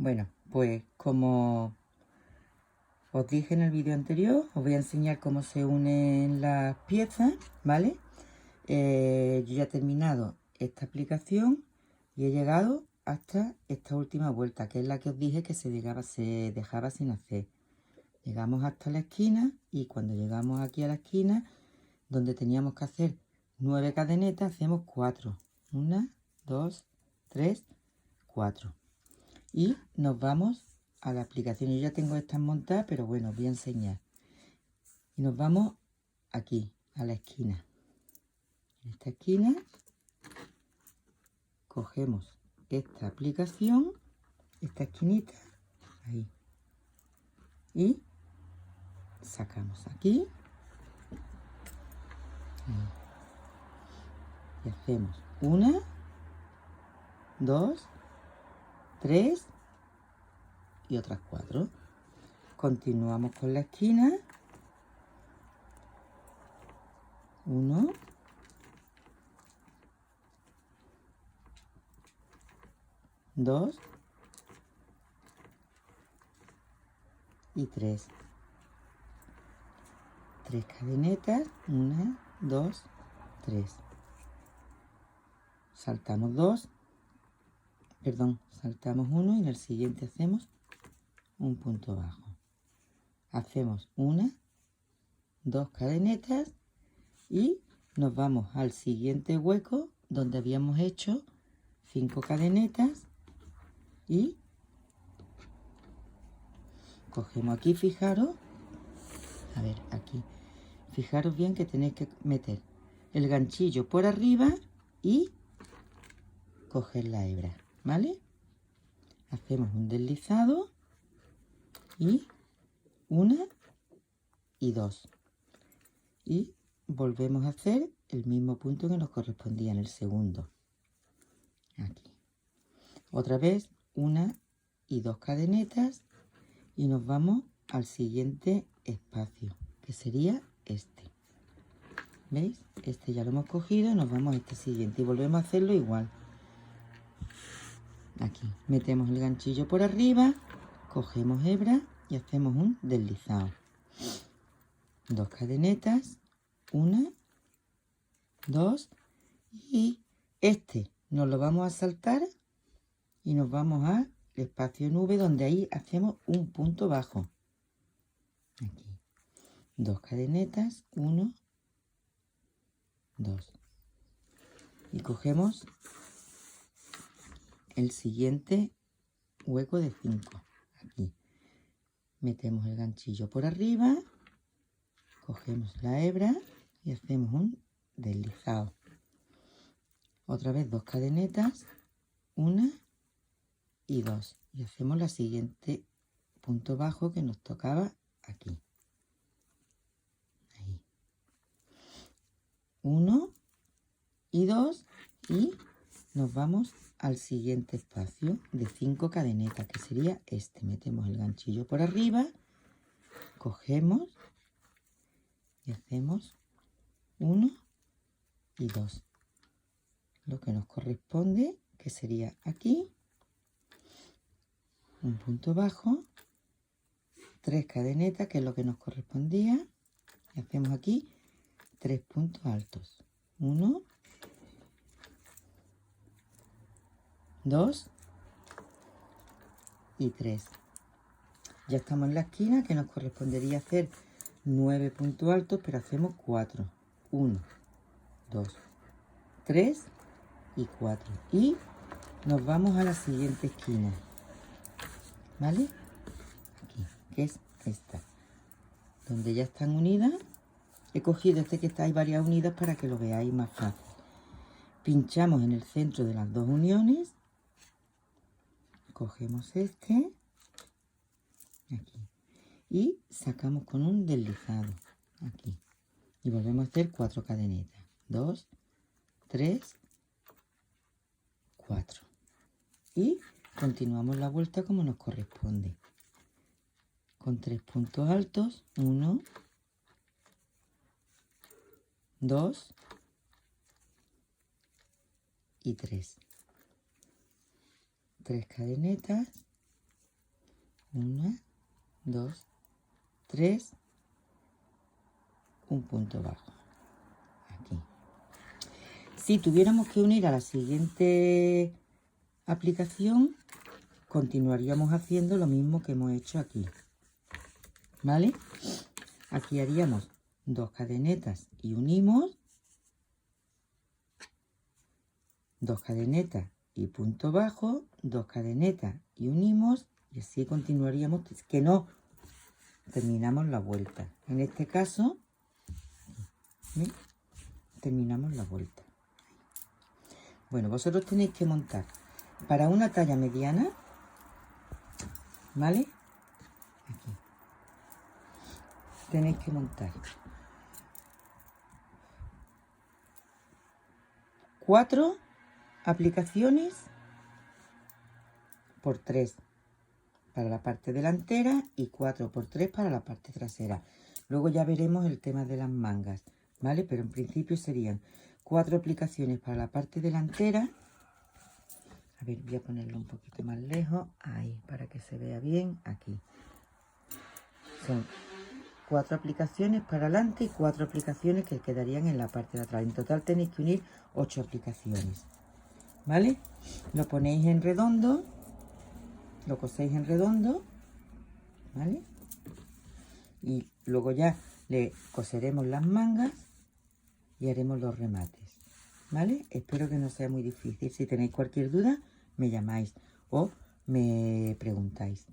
Bueno, pues como os dije en el vídeo anterior, os voy a enseñar cómo se unen las piezas, ¿vale? Yo ya he terminado esta aplicación y he llegado hasta esta última vuelta, que es la que os dije que se dejaba sin hacer. Llegamos hasta la esquina y cuando llegamos aquí a la esquina, donde teníamos que hacer 9 cadenetas, hacemos 4. 1, 2, 3, 4. Y nos vamos a la aplicación. Yo ya tengo estas montadas, pero bueno, os voy a enseñar. Y nos vamos aquí, a la esquina. En esta esquina cogemos esta aplicación, esta esquinita, ahí. Y sacamos aquí. Ahí. Y hacemos 1, 2, 3 y otras 4. Continuamos con la esquina. 1, 2 y 3. 3 cadenetas, 1, 2, 3. Saltamos 2, perdón, saltamos 1 y en el siguiente hacemos un punto bajo. Hacemos 1, 2 cadenetas y nos vamos al siguiente hueco donde habíamos hecho 5 cadenetas y cogemos aquí, fijaros, a ver, aquí, fijaros bien que tenéis que meter el ganchillo por arriba y coger la hebra, ¿vale? Hacemos un deslizado y 1 y 2 y volvemos a hacer el mismo punto que nos correspondía en el segundo. Aquí. Otra vez 1 y 2 cadenetas y nos vamos al siguiente espacio, que sería este. ¿Veis? Este ya lo hemos cogido y nos vamos a este siguiente y volvemos a hacerlo igual. Aquí metemos el ganchillo por arriba, cogemos hebra y hacemos un deslizado. 2 cadenetas, 1, 2 y este nos lo vamos a saltar y nos vamos al espacio nube donde ahí hacemos un punto bajo. Aquí 2 cadenetas, 1, 2 y cogemos el siguiente hueco de 5. Aquí metemos el ganchillo por arriba, cogemos la hebra y hacemos un deslizado. Otra vez 2 cadenetas, 1 y 2 y hacemos la siguiente punto bajo que nos tocaba aquí. Ahí. 1 y 2 y nos vamos al siguiente espacio de 5 cadenetas, que sería este. Metemos el ganchillo por arriba, cogemos y hacemos 1 y 2. Lo que nos corresponde, que sería aquí, un punto bajo, 3 cadenetas, que es lo que nos correspondía, y hacemos aquí 3 puntos altos. 1, 2 y 3. Ya estamos en la esquina, que nos correspondería hacer 9 puntos altos, pero hacemos 4. 1, 2, 3 y 4. Y nos vamos a la siguiente esquina, ¿vale? Aquí, que es esta, donde ya están unidas. He cogido este que estáis varias unidas para que lo veáis más fácil. Pinchamos en el centro de las dos uniones, cogemos este, aquí, y sacamos con un deslizado, aquí, y volvemos a hacer 4 cadenetas, 2, 3, 4, y continuamos la vuelta como nos corresponde, con 3 puntos altos, 1, 2 y 3. 3 cadenetas, 1, 2, 3, un punto bajo. Aquí. Si tuviéramos que unir a la siguiente aplicación, continuaríamos haciendo lo mismo que hemos hecho aquí. ¿Vale? Aquí haríamos 2 cadenetas y unimos, 2 cadenetas y punto bajo, 2 cadenetas y unimos, y así continuaríamos, que no terminamos la vuelta. En este caso, ¿sí? Terminamos la vuelta. Bueno, vosotros tenéis que montar para una talla mediana, ¿vale? Aquí. Tenéis que montar 4 aplicaciones por 3 para la parte delantera y 4 por 3 para la parte trasera. Luego ya veremos el tema de las mangas, ¿vale? Pero en principio serían 4 aplicaciones para la parte delantera. A ver, voy a ponerlo un poquito más lejos, ahí, para que se vea bien, aquí. Son 4 aplicaciones para adelante y 4 aplicaciones que quedarían en la parte de atrás. En total tenéis que unir 8 aplicaciones, ¿vale? Lo ponéis en redondo, lo coséis en redondo, ¿vale? Y luego ya le coseremos las mangas y haremos los remates, ¿vale? Espero que no sea muy difícil. Si tenéis cualquier duda, me llamáis o me preguntáis.